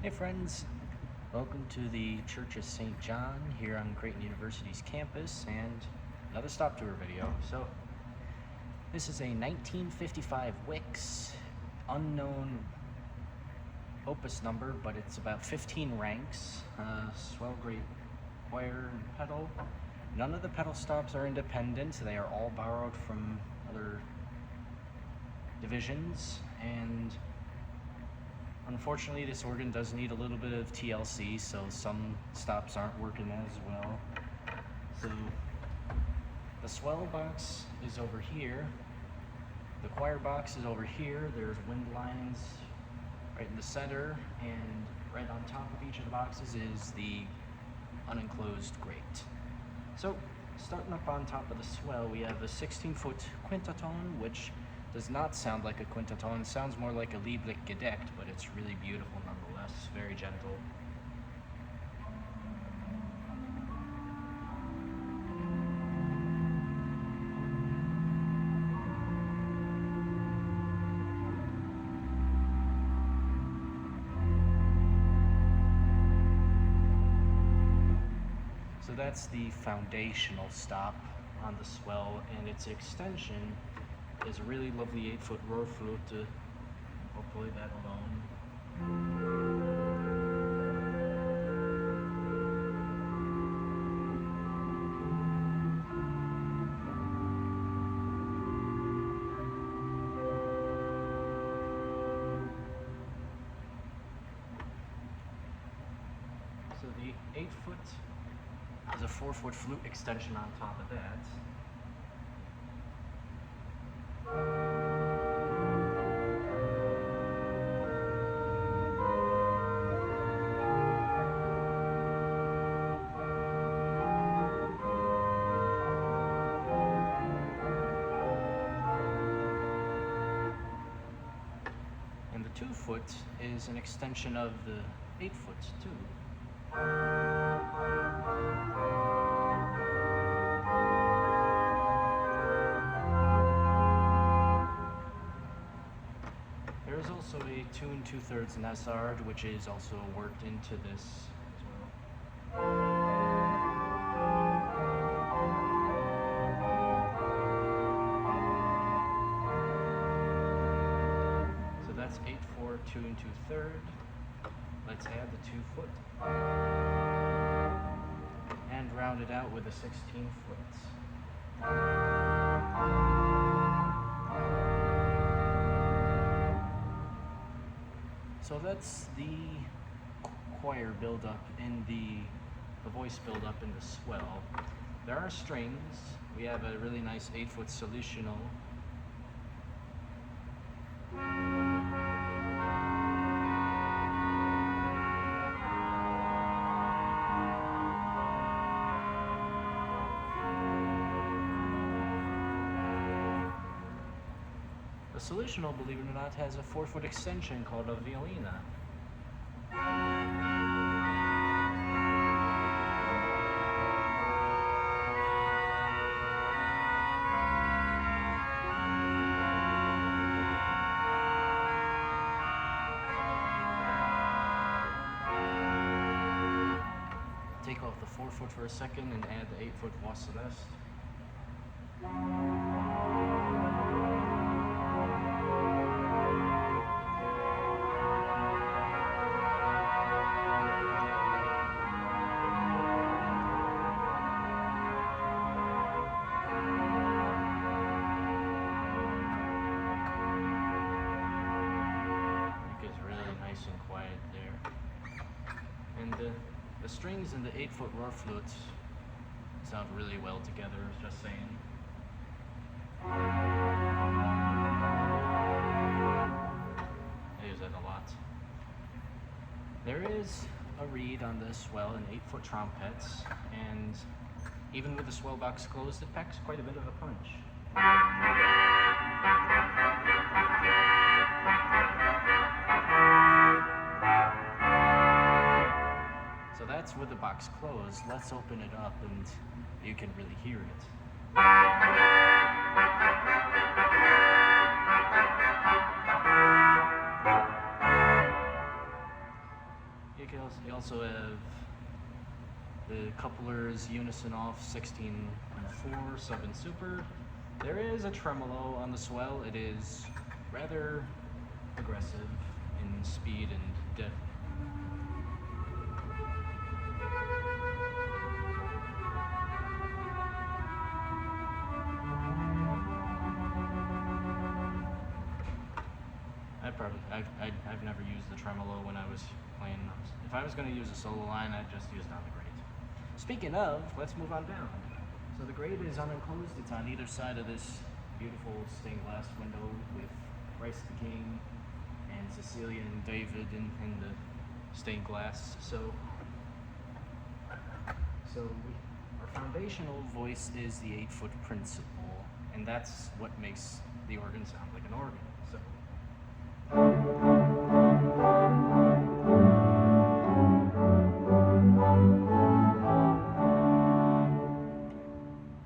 Hey friends, welcome to the Church of St. John here on Creighton University's campus and another stop tour video. So this is a 1955 Wicks, unknown opus number, but it's about 15 ranks, swell great choir and pedal. None of the pedal stops are independent, they are all borrowed from other divisions, and unfortunately, this organ does need a little bit of TLC, so some stops aren't working as well. So the swell box is over here. The choir box is over here. There's wind lines right in the center, and right on top of each of the boxes is the unenclosed grate. So starting up on top of the swell, we have a 16-foot quintatone, which does not sound like a quintatone. It sounds more like a lieblich gedeckt, but it's really beautiful nonetheless, very gentle. So that's the foundational stop on the swell, and its extension is a really lovely 8-foot Wald Flute, hopefully that alone. So the 8-foot is a 4-foot flute extension on top of that. And the 2-foot is an extension of the 8-foot too. There is also a tune 2/3 Nassard, which is also worked into this as well. So that's 8/4 tune 2/3. Let's add the 2-foot and round it out with a 16-foot. So that's the choir buildup in the voice buildup in the swell. There are strings. We have a really nice 8-foot solutional. The solutional, believe it or not, has a 4-foot extension called a violina. Take off the 4-foot for a second and add the 8-foot voix celeste. And quiet there. And the strings in the 8-foot Wald Flute sound really well together, just saying. I use that a lot. There is a reed on the swell and 8-foot trumpets, and even with the swell box closed, it packs quite a bit of a punch. So that's with the box closed. Let's open it up and you can really hear it. You also have the couplers unison off 16 and 4, sub and super. There is a tremolo on the swell. It is rather aggressive in speed and depth. I've never used the tremolo when I was playing. If I was going to use a solo line, I'd just use it on the grate. Speaking of, let's move on down. So the grate is unenclosed. It's on either side of this beautiful stained glass window with Christ the King and Cecilia and David in the stained glass. So our foundational voice is the 8-foot principle, and that's what makes the organ sound like an organ. So.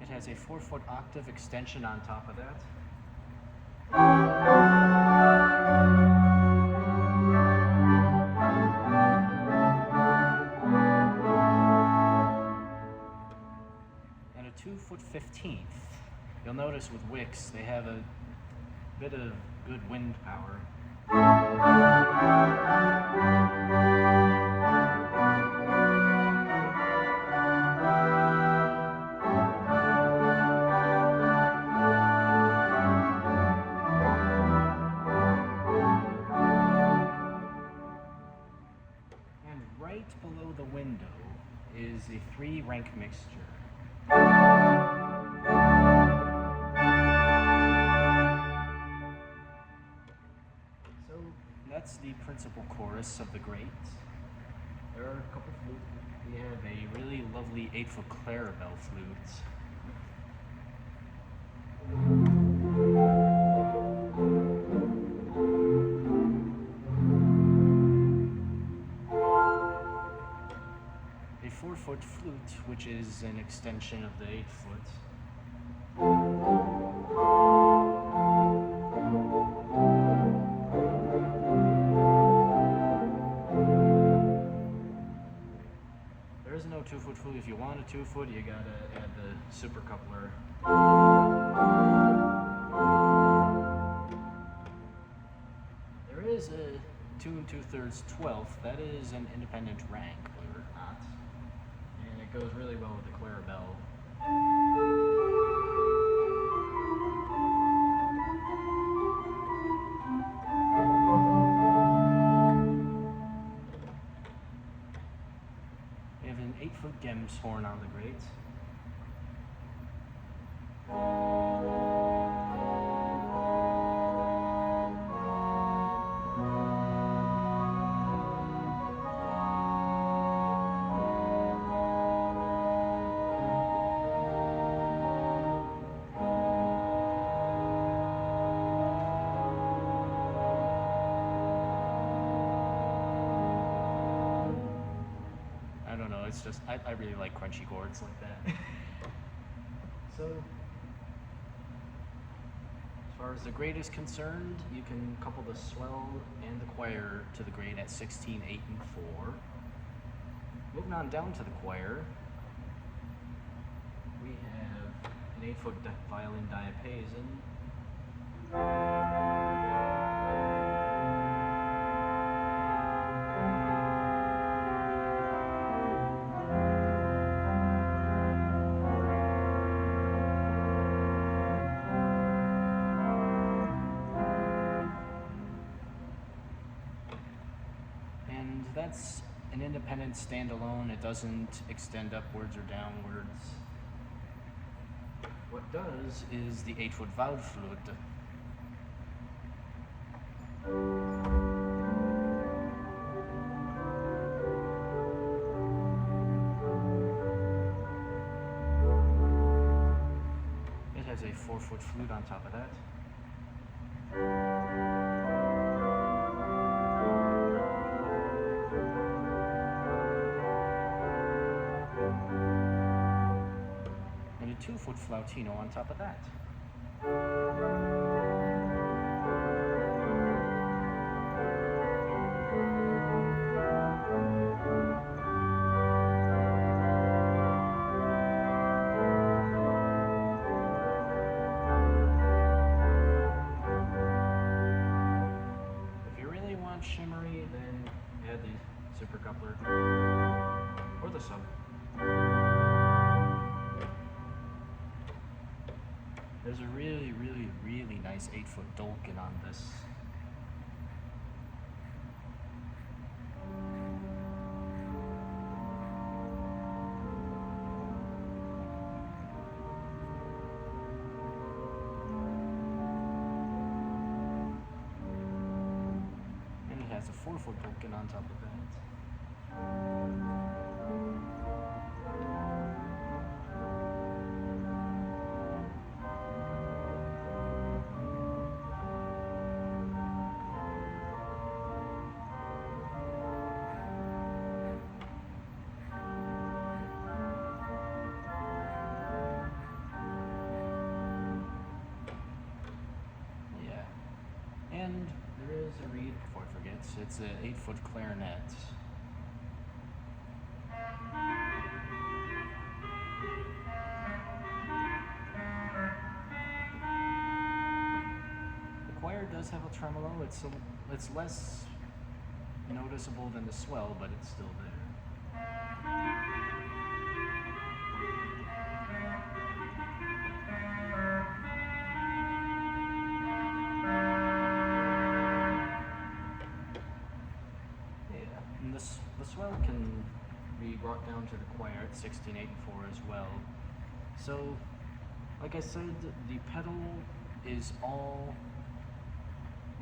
It has a 4-foot octave extension on top of that. And a 2-foot 15th. You'll notice with Wicks, they have a bit of good wind power. And right below the window is a 3-rank mixture. That's the principal chorus of the grate. There are a couple flutes. We have a really lovely 8-foot Clarabelle flute. A 4-foot flute, which is an extension of the 8-foot. No 2-foot flute. If you want a 2-foot, you gotta add the super coupler. There is a 2 2/3 12th. That is an independent rank, believe it or not, and it goes really well with the Clarabelle. We have an 8-foot Gems horn on the grate. It's just, I really like crunchy chords like that. So, as far as the grate is concerned, you can couple the swell and the choir to the grate at 16, 8, and 4. Moving on down to the choir, we have an 8-foot violin diapason. That's an independent standalone. It doesn't extend upwards or downwards. What does is the 8-foot Wald Flute. It has a 4-foot flute on top of that. And a 2-foot flautino on top of that. assembly, then add the super coupler or the sub. There's a really, really, really nice 8-foot Dolken on this. And it has a 4-foot Dolken on top of that. And there is a reed, before I forget, it's an 8-foot clarinet. The choir does have a tremolo. It's less noticeable than the swell, but it's still there. The swell can be brought down to the choir at 16/8 and 4 as well. So, like I said, the pedal is all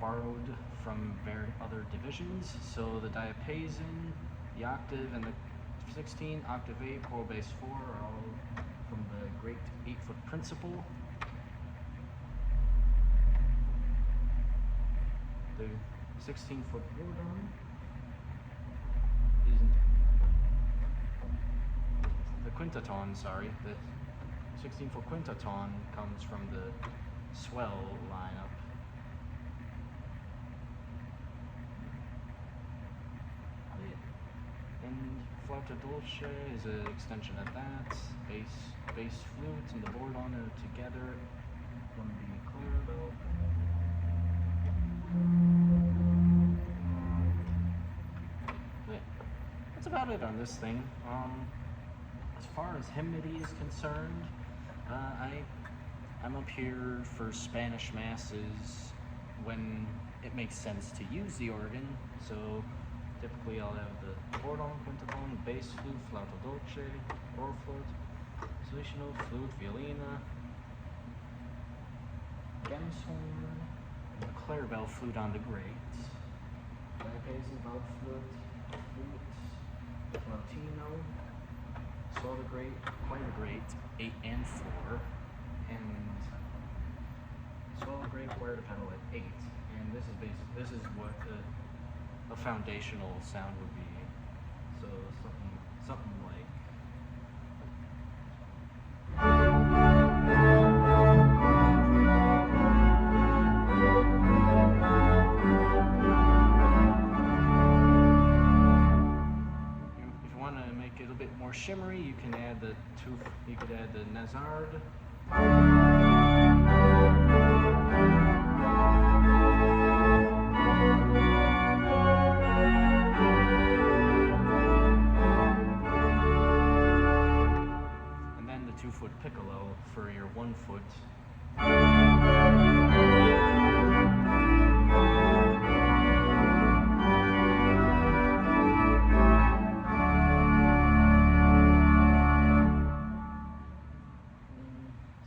borrowed from other divisions. So the diapason, the octave, and the 16, octave 8, choral bass 4 are all from the great 8-foot principle. The 16-foot Bourdon the quintaton, sorry, the 16-foot quintaton comes from the swell lineup. And flauta dolce is an extension of that. Bass flute and the Bourdon are together from the clarinet. That's about it on this thing. As far as hymnody is concerned, I'm up here for Spanish masses when it makes sense to use the organ. So typically I'll have the Bourdon, quintaton, bass flute, flauta dolce, Wald Flute, solistino, flute, violina, gamshorn, and the clarabelle flute on the grate, diapason, Wald Flute, flautino, swell the grate, choir grate, 8 and 4, and swell the grate, choir to pedal at 8. And this is what a foundational sound would be. So something like. If you want to make it a bit more shimmery, you can add the Nazard. Piccolo for your 1-foot.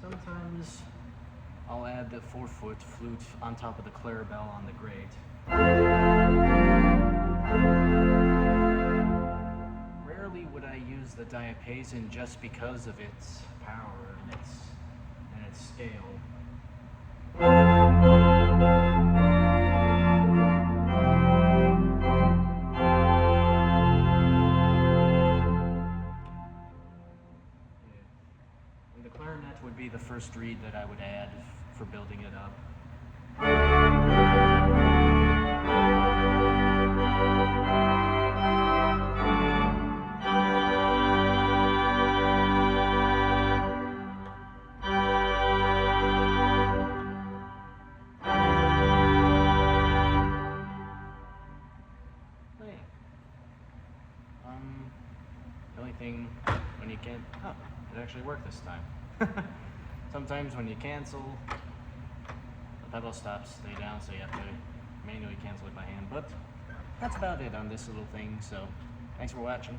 Sometimes I'll add the 4-foot flute on top of the clarabelle on the grate. Rarely would I use the diapason just because of its power and its scale. And the clarinet would be the first reed that I would add for building it up. only thing when you can't, oh, it actually worked this time. Sometimes when you cancel, the pedal stops stay down, so you have to manually cancel it by hand. But that's about it on this little thing, so thanks for watching.